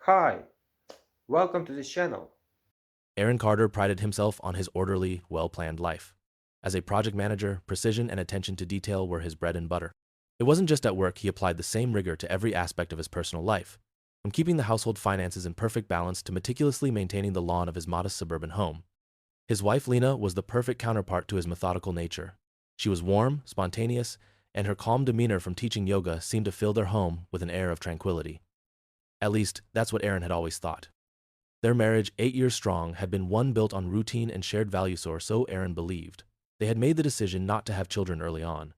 Hi, welcome to this channel. Aaron Carter prided himself on his orderly, well-planned life. As a project manager, precision and attention to detail were his bread and butter. It wasn't just at work, he applied the same rigor to every aspect of his personal life, from keeping the household finances in perfect balance to meticulously maintaining the lawn of his modest suburban home. His wife Lena was the perfect counterpart to his methodical nature. She was warm, spontaneous, and her calm demeanor from teaching yoga seemed to fill their home with an air of tranquility. At least, that's what Aaron had always thought. Their marriage, 8 years strong, had been one built on routine and shared values, or so Aaron believed. They had made the decision not to have children early on.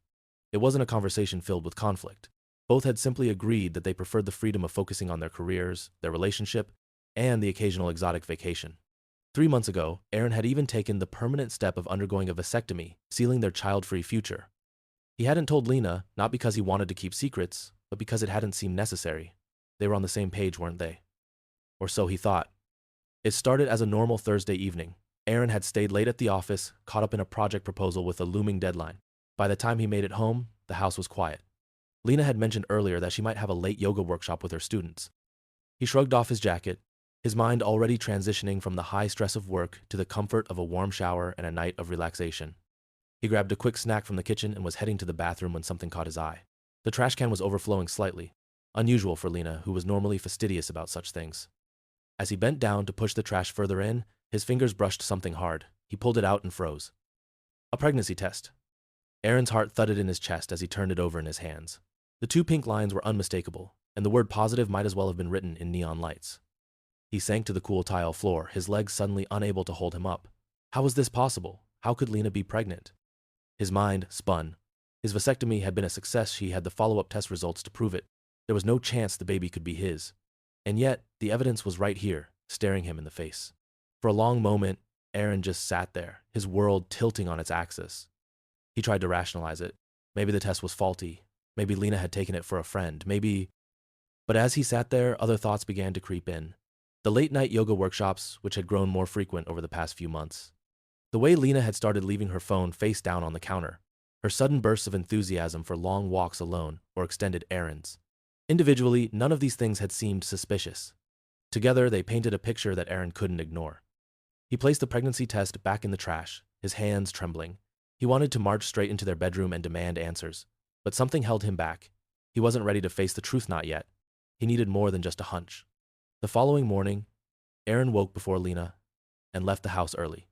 It wasn't a conversation filled with conflict. Both had simply agreed that they preferred the freedom of focusing on their careers, their relationship, and the occasional exotic vacation. 3 months ago, Aaron had even taken the permanent step of undergoing a vasectomy, sealing their child-free future. He hadn't told Lena, not because he wanted to keep secrets, but because it hadn't seemed necessary. They were on the same page, weren't they? Or so he thought. It started as a normal Thursday evening. Aaron had stayed late at the office, caught up in a project proposal with a looming deadline. By the time he made it home, the house was quiet. Lena had mentioned earlier that she might have a late yoga workshop with her students. He shrugged off his jacket, his mind already transitioning from the high stress of work to the comfort of a warm shower and a night of relaxation. He grabbed a quick snack from the kitchen and was heading to the bathroom when something caught his eye. The trash can was overflowing slightly, unusual for Lena, who was normally fastidious about such things. As he bent down to push the trash further in, his fingers brushed something hard. He pulled it out and froze. A pregnancy test. Aaron's heart thudded in his chest as he turned it over in his hands. The two pink lines were unmistakable, and the word positive might as well have been written in neon lights. He sank to the cool tile floor, his legs suddenly unable to hold him up. How was this possible? How could Lena be pregnant? His mind spun. His vasectomy had been a success. He had the follow-up test results to prove it. There was no chance the baby could be his. And yet, the evidence was right here, staring him in the face. For a long moment, Aaron just sat there, his world tilting on its axis. He tried to rationalize it. Maybe the test was faulty. Maybe Lena had taken it for a friend. Maybe... But as he sat there, other thoughts began to creep in. The late-night yoga workshops, which had grown more frequent over the past few months. The way Lena had started leaving her phone face down on the counter. Her sudden bursts of enthusiasm for long walks alone or extended errands. Individually, none of these things had seemed suspicious. Together, they painted a picture that Aaron couldn't ignore. He placed the pregnancy test back in the trash, his hands trembling. He wanted to march straight into their bedroom and demand answers, but something held him back. He wasn't ready to face the truth, not yet. He needed more than just a hunch. The following morning, Aaron woke before Lena and left the house early.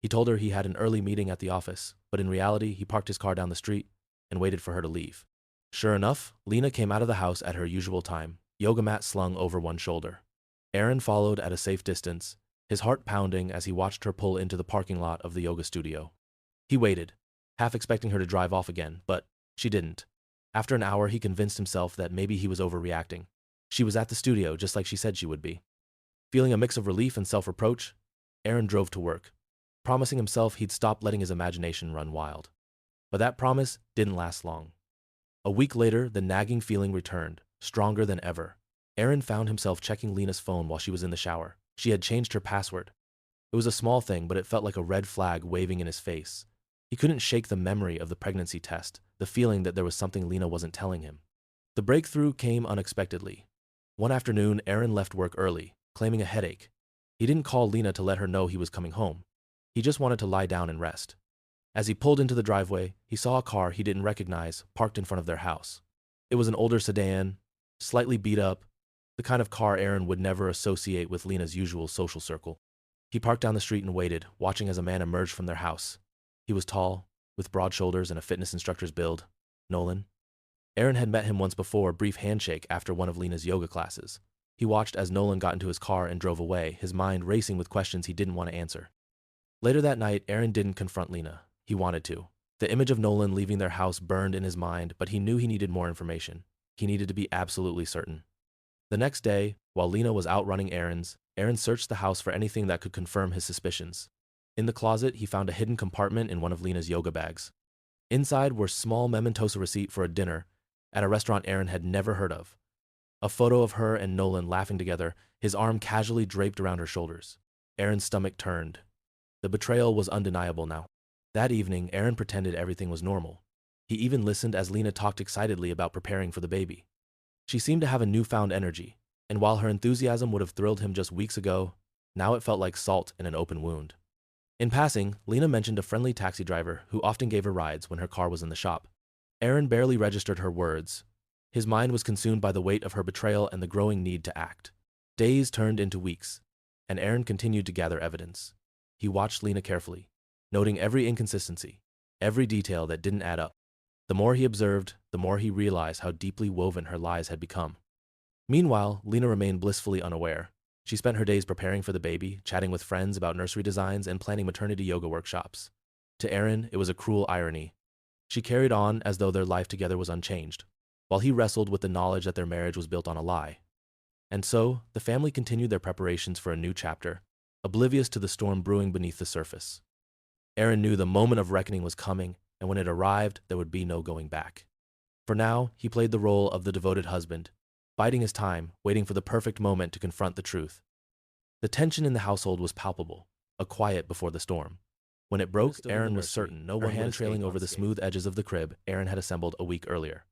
He told her he had an early meeting at the office, but in reality, he parked his car down the street and waited for her to leave. Sure enough, Lena came out of the house at her usual time, yoga mat slung over one shoulder. Aaron followed at a safe distance, his heart pounding as he watched her pull into the parking lot of the yoga studio. He waited, half expecting her to drive off again, but she didn't. After an hour, he convinced himself that maybe he was overreacting. She was at the studio just like she said she would be. Feeling a mix of relief and self-reproach, Aaron drove to work, promising himself he'd stop letting his imagination run wild. But that promise didn't last long. A week later, the nagging feeling returned, stronger than ever. Aaron found himself checking Lena's phone while she was in the shower. She had changed her password. It was a small thing, but it felt like a red flag waving in his face. He couldn't shake the memory of the pregnancy test, the feeling that there was something Lena wasn't telling him. The breakthrough came unexpectedly. One afternoon, Aaron left work early, claiming a headache. He didn't call Lena to let her know he was coming home. He just wanted to lie down and rest. As he pulled into the driveway, he saw a car he didn't recognize parked in front of their house. It was an older sedan, slightly beat up, the kind of car Aaron would never associate with Lena's usual social circle. He parked down the street and waited, watching as a man emerged from their house. He was tall, with broad shoulders and a fitness instructor's build. Nolan. Aaron had met him once before, a brief handshake after one of Lena's yoga classes. He watched as Nolan got into his car and drove away, his mind racing with questions he didn't want to answer. Later that night, Aaron didn't confront Lena. He wanted to. The image of Nolan leaving their house burned in his mind, but he knew he needed more information. He needed to be absolutely certain. The next day, while Lena was out running errands, Aaron searched the house for anything that could confirm his suspicions. In the closet, he found a hidden compartment in one of Lena's yoga bags. Inside were small mementos, a receipt for a dinner at a restaurant Aaron had never heard of. A photo of her and Nolan laughing together, his arm casually draped around her shoulders. Aaron's stomach turned. The betrayal was undeniable now. That evening, Aaron pretended everything was normal. He even listened as Lena talked excitedly about preparing for the baby. She seemed to have a newfound energy. And while her enthusiasm would have thrilled him just weeks ago, now it felt like salt in an open wound. In passing, Lena mentioned a friendly taxi driver who often gave her rides when her car was in the shop. Aaron barely registered her words. His mind was consumed by the weight of her betrayal and the growing need to act. Days turned into weeks, and Aaron continued to gather evidence. He watched Lena carefully, noting every inconsistency, every detail that didn't add up. The more he observed, the more he realized how deeply woven her lies had become. Meanwhile, Lena remained blissfully unaware. She spent her days preparing for the baby, chatting with friends about nursery designs, and planning maternity yoga workshops. To Aaron, it was a cruel irony. She carried on as though their life together was unchanged, while he wrestled with the knowledge that their marriage was built on a lie. And so, the family continued their preparations for a new chapter, oblivious to the storm brewing beneath the surface. Aaron knew the moment of reckoning was coming, and when it arrived, there would be no going back. For now, he played the role of the devoted husband, biding his time, waiting for the perfect moment to confront the truth. The tension in the household was palpable, a quiet before the storm. When it broke, Aaron was certain no one hand trailing over the smooth edges of the crib Aaron had assembled a week earlier.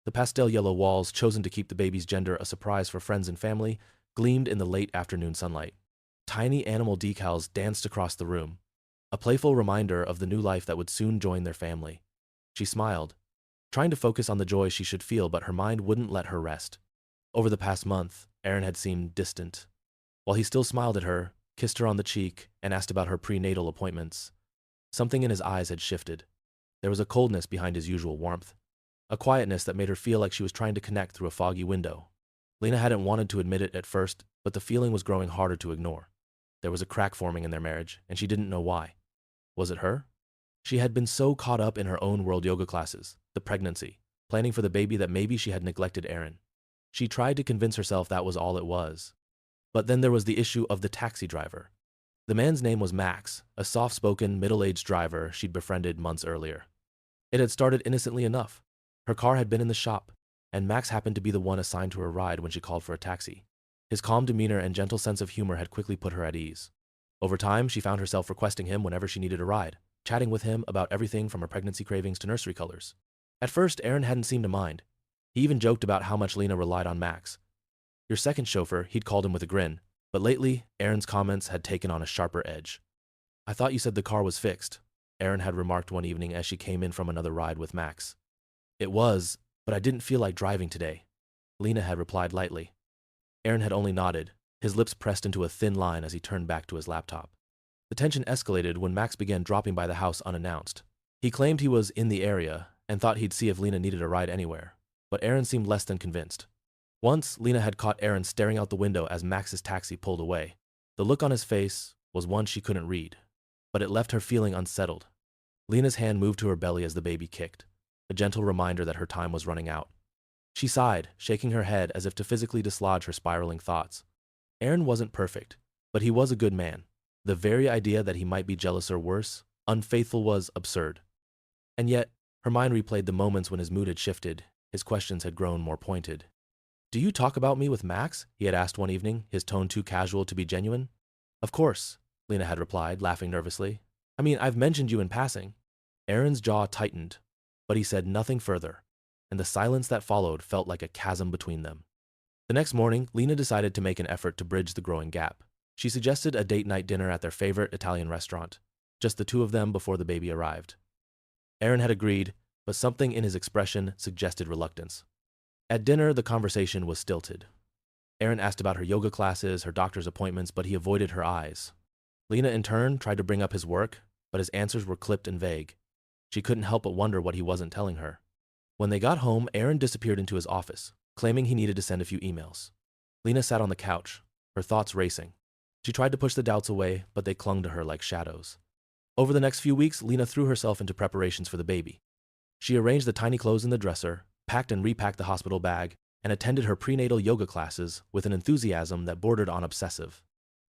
The pastel yellow walls, chosen to keep the baby's gender a surprise for friends and family, gleamed in the late afternoon sunlight. Tiny animal decals danced across the room, a playful reminder of the new life that would soon join their family. She smiled, trying to focus on the joy she should feel, but her mind wouldn't let her rest. Over the past month, Aaron had seemed distant. While he still smiled at her, kissed her on the cheek, and asked about her prenatal appointments, something in his eyes had shifted. There was a coldness behind his usual warmth, a quietness that made her feel like she was trying to connect through a foggy window. Lena hadn't wanted to admit it at first, but the feeling was growing harder to ignore. There was a crack forming in their marriage, and she didn't know why. Was it her? She had been so caught up in her own world yoga classes, the pregnancy, planning for the baby that maybe she had neglected Aaron. She tried to convince herself that was all it was. But then there was the issue of the taxi driver. The man's name was Max, a soft-spoken, middle-aged driver she'd befriended months earlier. It had started innocently enough. Her car had been in the shop, and Max happened to be the one assigned to her ride when she called for a taxi. His calm demeanor and gentle sense of humor had quickly put her at ease. Over time, she found herself requesting him whenever she needed a ride, chatting with him about everything from her pregnancy cravings to nursery colors. At first, Aaron hadn't seemed to mind. He even joked about how much Lena relied on Max. Your second chauffeur, he'd called him with a grin. But lately, Aaron's comments had taken on a sharper edge. I thought you said the car was fixed, Aaron had remarked one evening as she came in from another ride with Max. It was, but I didn't feel like driving today, Lena had replied lightly. Aaron had only nodded, his lips pressed into a thin line as he turned back to his laptop. The tension escalated when Max began dropping by the house unannounced. He claimed he was in the area and thought he'd see if Lena needed a ride anywhere, but Aaron seemed less than convinced. Once, Lena had caught Aaron staring out the window as Max's taxi pulled away. The look on his face was one she couldn't read, but it left her feeling unsettled. Lena's hand moved to her belly as the baby kicked, a gentle reminder that her time was running out. She sighed, shaking her head as if to physically dislodge her spiraling thoughts. Aaron wasn't perfect, but he was a good man. The very idea that he might be jealous or worse, unfaithful, was absurd. And yet, her mind replayed the moments when his mood had shifted, his questions had grown more pointed. Do you talk about me with Max? He had asked one evening, his tone too casual to be genuine. Of course, Lena had replied, laughing nervously. I mean, I've mentioned you in passing. Aaron's jaw tightened, but he said nothing further, and the silence that followed felt like a chasm between them. The next morning, Lena decided to make an effort to bridge the growing gap. She suggested a date-night dinner at their favorite Italian restaurant, just the two of them before the baby arrived. Aaron had agreed, but something in his expression suggested reluctance. At dinner, the conversation was stilted. Aaron asked about her yoga classes, her doctor's appointments, but he avoided her eyes. Lena, in turn, tried to bring up his work, but his answers were clipped and vague. She couldn't help but wonder what he wasn't telling her. When they got home, Aaron disappeared into his office, claiming he needed to send a few emails. Lena sat on the couch, her thoughts racing. She tried to push the doubts away, but they clung to her like shadows. Over the next few weeks, Lena threw herself into preparations for the baby. She arranged the tiny clothes in the dresser, packed and repacked the hospital bag, and attended her prenatal yoga classes with an enthusiasm that bordered on obsessive.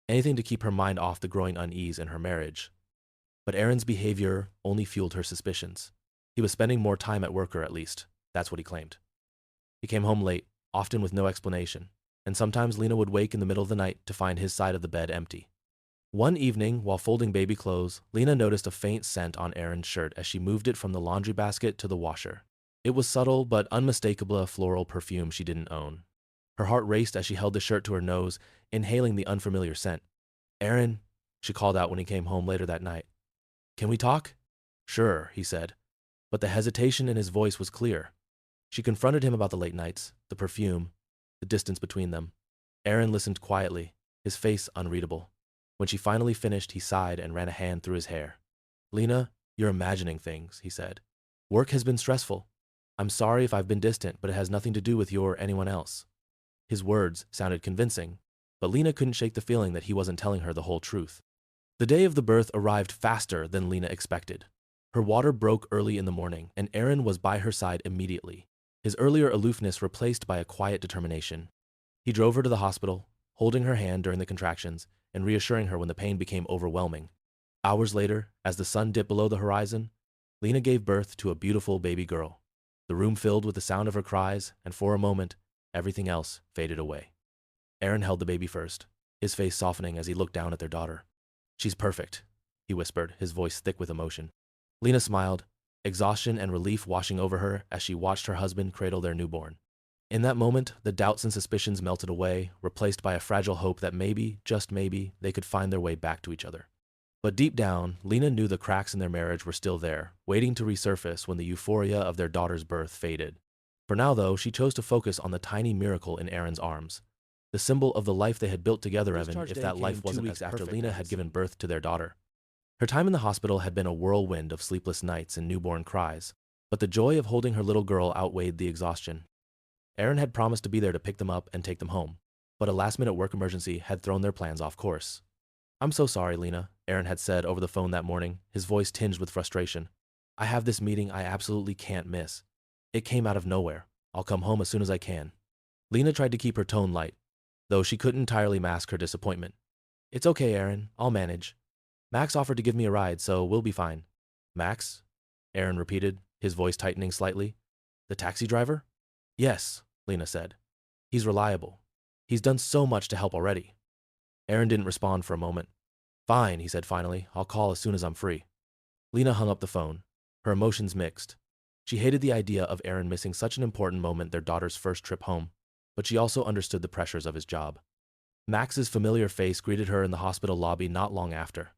Anything to keep her mind off the growing unease in her marriage. But Aaron's behavior only fueled her suspicions. He was spending more time at work, or at least, that's what he claimed. He came home late, often with no explanation, and sometimes Lena would wake in the middle of the night to find his side of the bed empty. One evening, while folding baby clothes, Lena noticed a faint scent on Aaron's shirt as she moved it from the laundry basket to the washer. It was subtle but unmistakable, a floral perfume she didn't own. Her heart raced as she held the shirt to her nose, inhaling the unfamiliar scent. "Aaron," she called out when he came home later that night. "Can we talk?" "Sure," he said, but the hesitation in his voice was clear. She confronted him about the late nights, the perfume, the distance between them. Aaron listened quietly, his face unreadable. When she finally finished, he sighed and ran a hand through his hair. "Lena, you're imagining things," he said. "Work has been stressful. I'm sorry if I've been distant, but it has nothing to do with you or anyone else." His words sounded convincing, but Lena couldn't shake the feeling that he wasn't telling her the whole truth. The day of the birth arrived faster than Lena expected. Her water broke early in the morning, and Aaron was by her side immediately, his earlier aloofness replaced by a quiet determination. He drove her to the hospital, holding her hand during the contractions and reassuring her when the pain became overwhelming. Hours later, as the sun dipped below the horizon, Lena gave birth to a beautiful baby girl. The room filled with the sound of her cries, and for a moment, everything else faded away. Aaron held the baby first, his face softening as he looked down at their daughter. "She's perfect," he whispered, his voice thick with emotion. Lena smiled, exhaustion and relief washing over her as she watched her husband cradle their newborn. In that moment, the doubts and suspicions melted away, replaced by a fragile hope that maybe, just maybe, they could find their way back to each other. But deep down, Lena knew the cracks in their marriage were still there, waiting to resurface when the euphoria of their daughter's birth faded. For now, though, she chose to focus on the tiny miracle in Aaron's arms, the symbol of the life they had built together, even if that life wasn't as after Lena had given birth to their daughter. Her time in the hospital had been a whirlwind of sleepless nights and newborn cries, but the joy of holding her little girl outweighed the exhaustion. Aaron had promised to be there to pick them up and take them home, but a last-minute work emergency had thrown their plans off course. "I'm so sorry, Lena," Aaron had said over the phone that morning, his voice tinged with frustration. "I have this meeting I absolutely can't miss. It came out of nowhere. I'll come home as soon as I can." Lena tried to keep her tone light, though she couldn't entirely mask her disappointment. "It's okay, Aaron. I'll manage. Max offered to give me a ride, so we'll be fine." "Max?" Aaron repeated, his voice tightening slightly. "The taxi driver?" "Yes," Lena said. "He's reliable. He's done so much to help already." Aaron didn't respond for a moment. "Fine," he said finally. "I'll call as soon as I'm free." Lena hung up the phone, her emotions mixed. She hated the idea of Aaron missing such an important moment, their daughter's first trip home, but she also understood the pressures of his job. Max's familiar face greeted her in the hospital lobby not long after.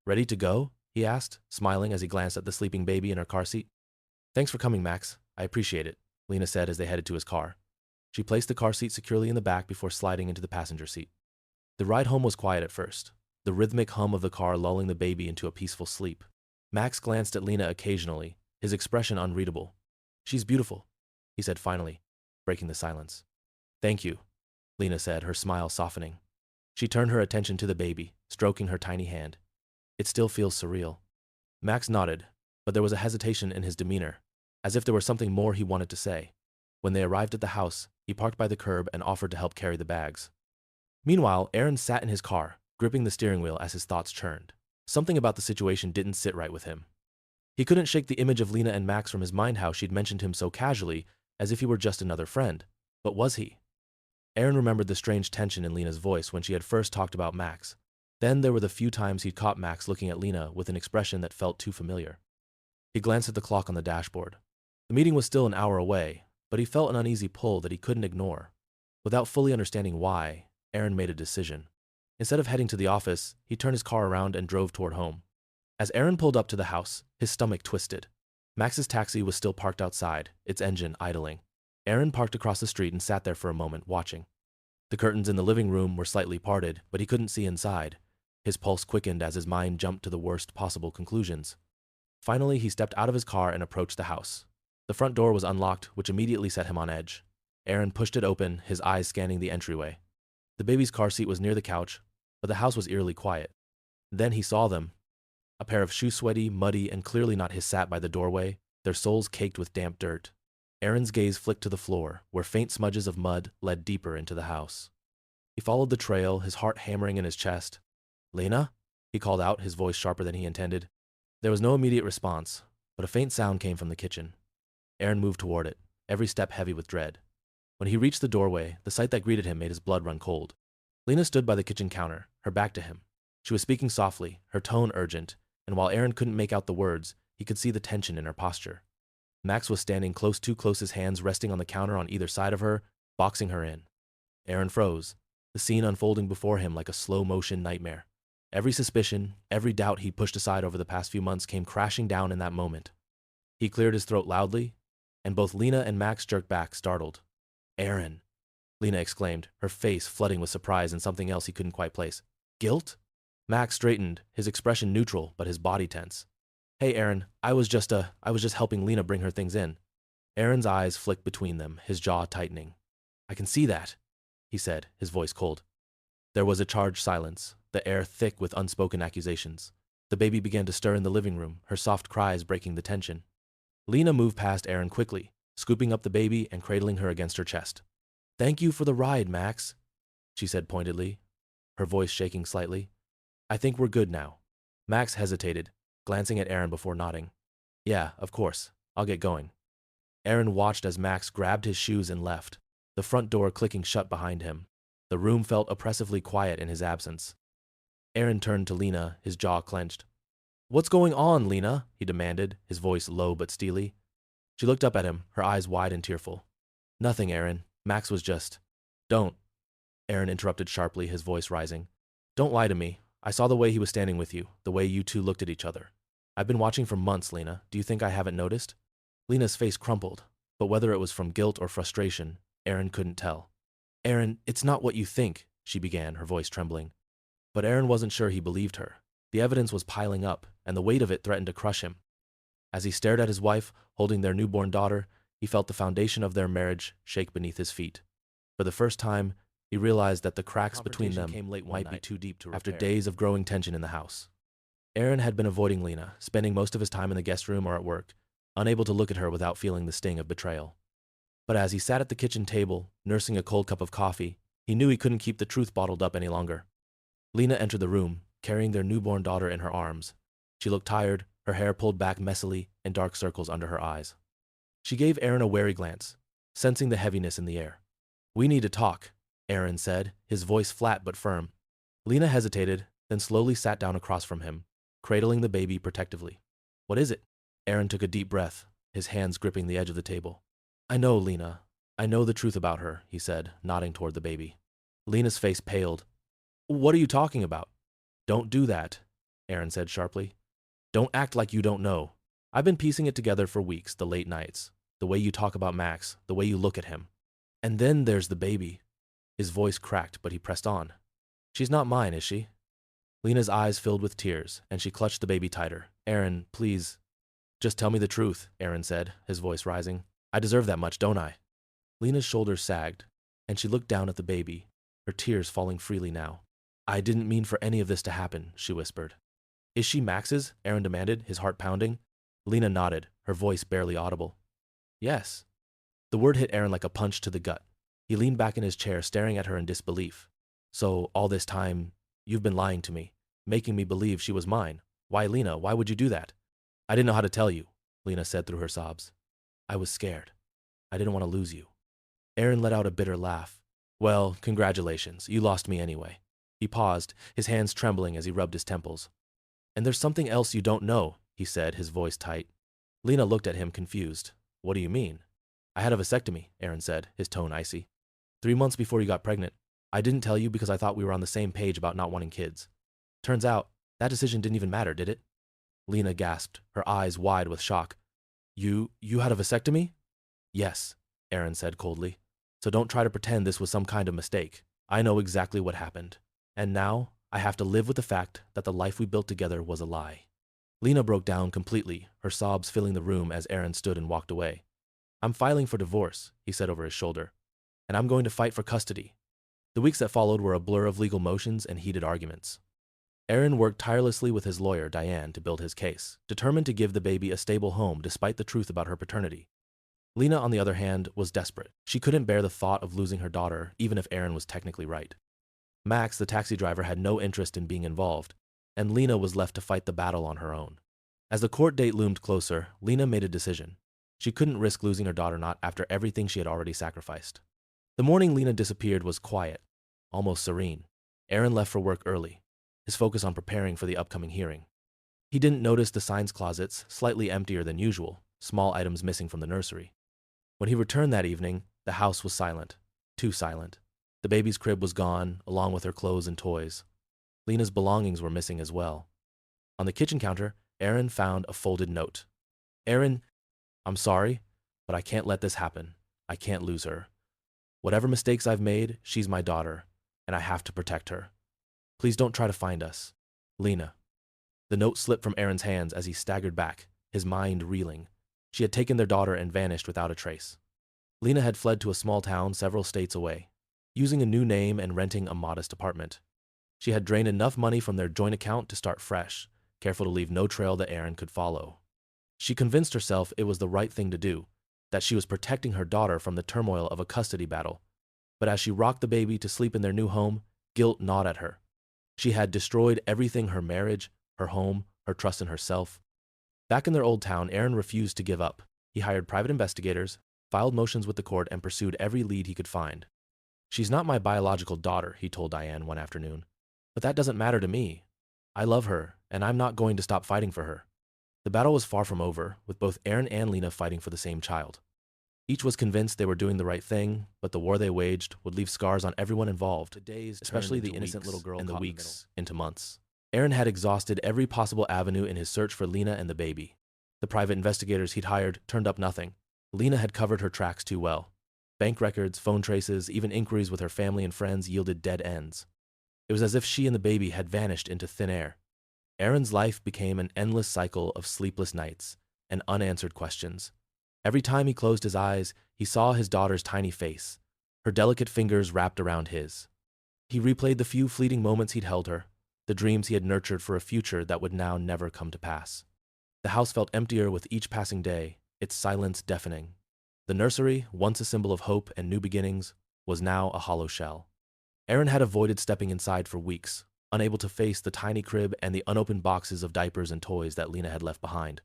"Ready to go?" he asked, smiling as he glanced at the sleeping baby in her car seat. "Thanks for coming, Max. I appreciate it," Lena said as they headed to his car. She placed the car seat securely in the back before sliding into the passenger seat. The ride home was quiet at first, the rhythmic hum of the car lulling the baby into a peaceful sleep. Max glanced at Lena occasionally, his expression unreadable. "She's beautiful," he said finally, breaking the silence. "Thank you," Lena said, her smile softening. She turned her attention to the baby, stroking her tiny hand. "It still feels surreal." Max nodded, but there was a hesitation in his demeanor, as if there were something more he wanted to say. When they arrived at the house, he parked by the curb and offered to help carry the bags. Meanwhile, Aaron sat in his car, gripping the steering wheel as his thoughts churned. Something about the situation didn't sit right with him. He couldn't shake the image of Lena and Max from his mind, how she'd mentioned him so casually, as if he were just another friend. But was he? Aaron remembered the strange tension in Lena's voice when she had first talked about Max. Then there were the few times he'd caught Max looking at Lena with an expression that felt too familiar. He glanced at the clock on the dashboard. The meeting was still an hour away, but he felt an uneasy pull that he couldn't ignore. Without fully understanding why, Aaron made a decision. Instead of heading to the office, he turned his car around and drove toward home. As Aaron pulled up to the house, his stomach twisted. Max's taxi was still parked outside, its engine idling. Aaron parked across the street and sat there for a moment, watching. The curtains in the living room were slightly parted, but he couldn't see inside. His pulse quickened as his mind jumped to the worst possible conclusions. Finally, he stepped out of his car and approached the house. The front door was unlocked, which immediately set him on edge. Aaron pushed it open, his eyes scanning the entryway. The baby's car seat was near the couch, but the house was eerily quiet. Then he saw them. A pair of shoe-sweaty, muddy, and clearly not his sat by the doorway, their soles caked with damp dirt. Aaron's gaze flicked to the floor, where faint smudges of mud led deeper into the house. He followed the trail, his heart hammering in his chest. "Lena?" he called out, his voice sharper than he intended. There was no immediate response, but a faint sound came from the kitchen. Aaron moved toward it, every step heavy with dread. When he reached the doorway, the sight that greeted him made his blood run cold. Lena stood by the kitchen counter, her back to him. She was speaking softly, her tone urgent, and while Aaron couldn't make out the words, he could see the tension in her posture. Max was standing close, his hands resting on the counter on either side of her, boxing her in. Aaron froze, the scene unfolding before him like a slow-motion nightmare. Every suspicion, every doubt he pushed aside over the past few months came crashing down in that moment. He cleared his throat loudly, and both Lena and Max jerked back, startled. "Aaron," Lena exclaimed, her face flooding with surprise and something else he couldn't quite place. "Guilt?" Max straightened, his expression neutral but his body tense. "Hey, Aaron, I was just helping Lena bring her things in." Aaron's eyes flicked between them, his jaw tightening. "I can see that," he said, his voice cold. There was a charged silence, the air thick with unspoken accusations. The baby began to stir in the living room, her soft cries breaking the tension. Lena moved past Aaron quickly, scooping up the baby and cradling her against her chest. "Thank you for the ride, Max," she said pointedly, her voice shaking slightly. "I think we're good now." Max hesitated, glancing at Aaron before nodding. "Yeah, of course. I'll get going." Aaron watched as Max grabbed his shoes and left, the front door clicking shut behind him. The room felt oppressively quiet in his absence. Aaron turned to Lena, his jaw clenched. "What's going on, Lena?" he demanded, his voice low but steely. She looked up at him, her eyes wide and tearful. "Nothing, Aaron. Max was just—" "Don't," Aaron interrupted sharply, his voice rising. "Don't lie to me. I saw the way he was standing with you, the way you two looked at each other. I've been watching for months, Lena. Do you think I haven't noticed?" Lena's face crumpled, but whether it was from guilt or frustration, Aaron couldn't tell. "Aaron, it's not what you think," she began, her voice trembling. But Aaron wasn't sure he believed her. The evidence was piling up, and the weight of it threatened to crush him. As he stared at his wife, holding their newborn daughter, he felt the foundation of their marriage shake beneath his feet. For the first time, he realized that the cracks between them might be too deep to repair. After days of growing tension in the house, Aaron had been avoiding Lena, spending most of his time in the guest room or at work, unable to look at her without feeling the sting of betrayal. But as he sat at the kitchen table, nursing a cold cup of coffee, he knew he couldn't keep the truth bottled up any longer. Lena entered the room, carrying their newborn daughter in her arms. She looked tired, her hair pulled back messily and dark circles under her eyes. She gave Aaron a wary glance, sensing the heaviness in the air. "We need to talk," Aaron said, his voice flat but firm. Lena hesitated, then slowly sat down across from him, cradling the baby protectively. "What is it?" Aaron took a deep breath, his hands gripping the edge of the table. "I know, Lena. I know the truth about her," he said, nodding toward the baby. Lena's face paled. "What are you talking about?" "Don't do that," Aaron said sharply. "Don't act like you don't know. I've been piecing it together for weeks, the late nights, the way you talk about Max, the way you look at him. And then there's the baby." His voice cracked, but he pressed on. "She's not mine, is she?" Lena's eyes filled with tears, and she clutched the baby tighter. "Aaron, please." "Just tell me the truth," Aaron said, his voice rising. "I deserve that much, don't I?" Lena's shoulders sagged, and she looked down at the baby, her tears falling freely now. "I didn't mean for any of this to happen," she whispered. "Is she Max's?" Aaron demanded, his heart pounding. Lena nodded, her voice barely audible. "Yes." The word hit Aaron like a punch to the gut. He leaned back in his chair, staring at her in disbelief. "So, all this time, you've been lying to me, making me believe she was mine. Why, Lena, why would you do that?" "I didn't know how to tell you," Lena said through her sobs. "I was scared. I didn't want to lose you." Aaron let out a bitter laugh. "Well, congratulations. You lost me anyway." He paused, his hands trembling as he rubbed his temples. "And there's something else you don't know," he said, his voice tight. Lena looked at him, confused. "What do you mean?" "I had a vasectomy," Aaron said, his tone icy. 3 months before you got pregnant. I didn't tell you because I thought we were on the same page about not wanting kids. Turns out, that decision didn't even matter, did it?" Lena gasped, her eyes wide with shock. You had a vasectomy?" "Yes," Aaron said coldly. "So don't try to pretend this was some kind of mistake. I know exactly what happened. And now, I have to live with the fact that the life we built together was a lie." Lena broke down completely, her sobs filling the room as Aaron stood and walked away. "I'm filing for divorce," he said over his shoulder. "And I'm going to fight for custody." The weeks that followed were a blur of legal motions and heated arguments. Aaron worked tirelessly with his lawyer, Diane, to build his case, determined to give the baby a stable home despite the truth about her paternity. Lena, on the other hand, was desperate. She couldn't bear the thought of losing her daughter, even if Aaron was technically right. Max, the taxi driver, had no interest in being involved, and Lena was left to fight the battle on her own. As the court date loomed closer, Lena made a decision. She couldn't risk losing her daughter not after everything she had already sacrificed. The morning Lena disappeared was quiet, almost serene. Aaron left for work early, his focus on preparing for the upcoming hearing. He didn't notice the signs closets, slightly emptier than usual, small items missing from the nursery. When he returned that evening, the house was silent, too silent. The baby's crib was gone, along with her clothes and toys. Lena's belongings were missing as well. On the kitchen counter, Aaron found a folded note. Aaron, I'm sorry, but I can't let this happen. I can't lose her. Whatever mistakes I've made, she's my daughter, and I have to protect her. Please don't try to find us. Lena. The note slipped from Aaron's hands as he staggered back, his mind reeling. She had taken their daughter and vanished without a trace. Lena had fled to a small town several states away, using a new name and renting a modest apartment. She had drained enough money from their joint account to start fresh, careful to leave no trail that Aaron could follow. She convinced herself it was the right thing to do, that she was protecting her daughter from the turmoil of a custody battle. But as she rocked the baby to sleep in their new home, guilt gnawed at her. She had destroyed everything: her marriage, her home, her trust in herself. Back in their old town, Aaron refused to give up. He hired private investigators, filed motions with the court, and pursued every lead he could find. She's not my biological daughter, he told Diane one afternoon. But that doesn't matter to me. I love her, and I'm not going to stop fighting for her. The battle was far from over, with both Aaron and Lena fighting for the same child. Each was convinced they were doing the right thing, but the war they waged would leave scars on everyone involved, especially the innocent little girl, and the weeks into months. Aaron had exhausted every possible avenue in his search for Lena and the baby. The private investigators he'd hired turned up nothing. Lena had covered her tracks too well. Bank records, phone traces, even inquiries with her family and friends yielded dead ends. It was as if she and the baby had vanished into thin air. Aaron's life became an endless cycle of sleepless nights and unanswered questions. Every time he closed his eyes, he saw his daughter's tiny face, her delicate fingers wrapped around his. He replayed the few fleeting moments he'd held her, the dreams he had nurtured for a future that would now never come to pass. The house felt emptier with each passing day, its silence deafening. The nursery, once a symbol of hope and new beginnings, was now a hollow shell. Aaron had avoided stepping inside for weeks, unable to face the tiny crib and the unopened boxes of diapers and toys that Lena had left behind.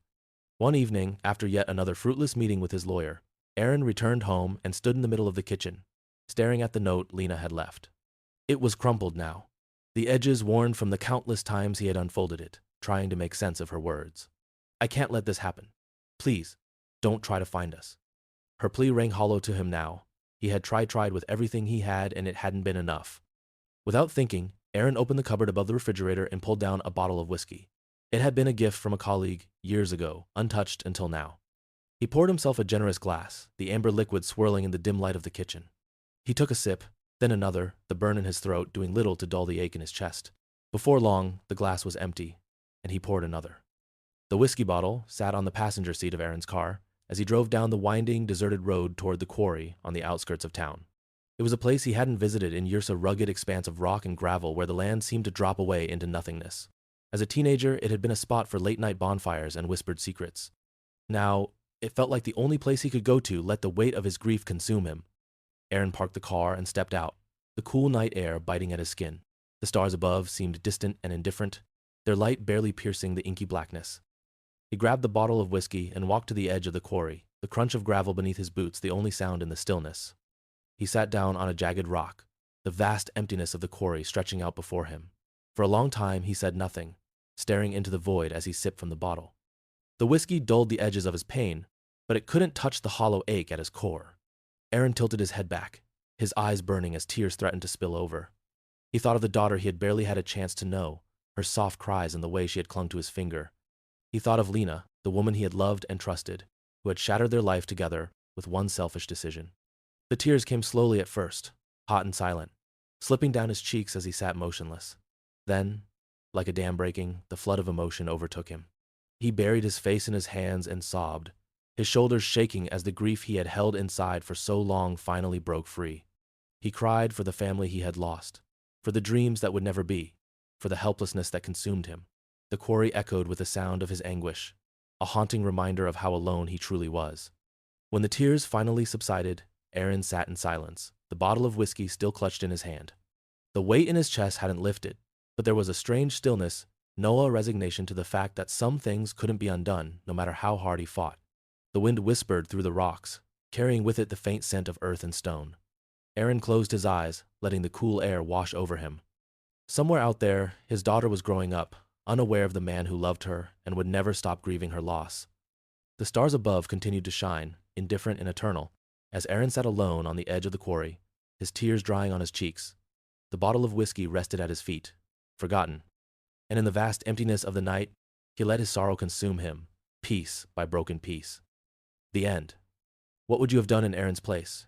One evening, after yet another fruitless meeting with his lawyer, Aaron returned home and stood in the middle of the kitchen, staring at the note Lena had left. It was crumpled now, the edges worn from the countless times he had unfolded it, trying to make sense of her words. I can't let this happen. Please, don't try to find us. Her plea rang hollow to him now. He had tried with everything he had, and it hadn't been enough. Without thinking, Aaron opened the cupboard above the refrigerator and pulled down a bottle of whiskey. It had been a gift from a colleague years ago, untouched until now. He poured himself a generous glass, the amber liquid swirling in the dim light of the kitchen. He took a sip, then another, the burn in his throat doing little to dull the ache in his chest. Before long, the glass was empty, and he poured another. The whiskey bottle sat on the passenger seat of Aaron's car as he drove down the winding, deserted road toward the quarry on the outskirts of town. It was a place he hadn't visited in years, a rugged expanse of rock and gravel where the land seemed to drop away into nothingness. As a teenager, it had been a spot for late-night bonfires and whispered secrets. Now, it felt like the only place he could go to let the weight of his grief consume him. Aaron parked the car and stepped out, the cool night air biting at his skin. The stars above seemed distant and indifferent, their light barely piercing the inky blackness. He grabbed the bottle of whiskey and walked to the edge of the quarry, the crunch of gravel beneath his boots the only sound in the stillness. He sat down on a jagged rock, the vast emptiness of the quarry stretching out before him. For a long time he said nothing, staring into the void as he sipped from the bottle. The whiskey dulled the edges of his pain, but it couldn't touch the hollow ache at his core. Aaron tilted his head back, his eyes burning as tears threatened to spill over. He thought of the daughter he had barely had a chance to know, her soft cries and the way she had clung to his finger. He thought of Lena, the woman he had loved and trusted, who had shattered their life together with one selfish decision. The tears came slowly at first, hot and silent, slipping down his cheeks as he sat motionless. Then, like a dam breaking, the flood of emotion overtook him. He buried his face in his hands and sobbed, his shoulders shaking as the grief he had held inside for so long finally broke free. He cried for the family he had lost, for the dreams that would never be, for the helplessness that consumed him. The quarry echoed with the sound of his anguish, a haunting reminder of how alone he truly was. When the tears finally subsided, Aaron sat in silence, the bottle of whiskey still clutched in his hand. The weight in his chest hadn't lifted, but there was a strange stillness, a resignation to the fact that some things couldn't be undone, no matter how hard he fought. The wind whispered through the rocks, carrying with it the faint scent of earth and stone. Aaron closed his eyes, letting the cool air wash over him. Somewhere out there, his daughter was growing up, unaware of the man who loved her and would never stop grieving her loss. The stars above continued to shine, indifferent and eternal, as Aaron sat alone on the edge of the quarry, his tears drying on his cheeks. The bottle of whiskey rested at his feet, forgotten. And in the vast emptiness of the night, he let his sorrow consume him, piece by broken piece. The end. What would you have done in Aaron's place?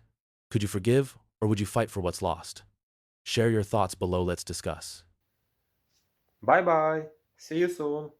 Could you forgive, or would you fight for what's lost? Share your thoughts below, let's discuss. Bye bye. See you soon.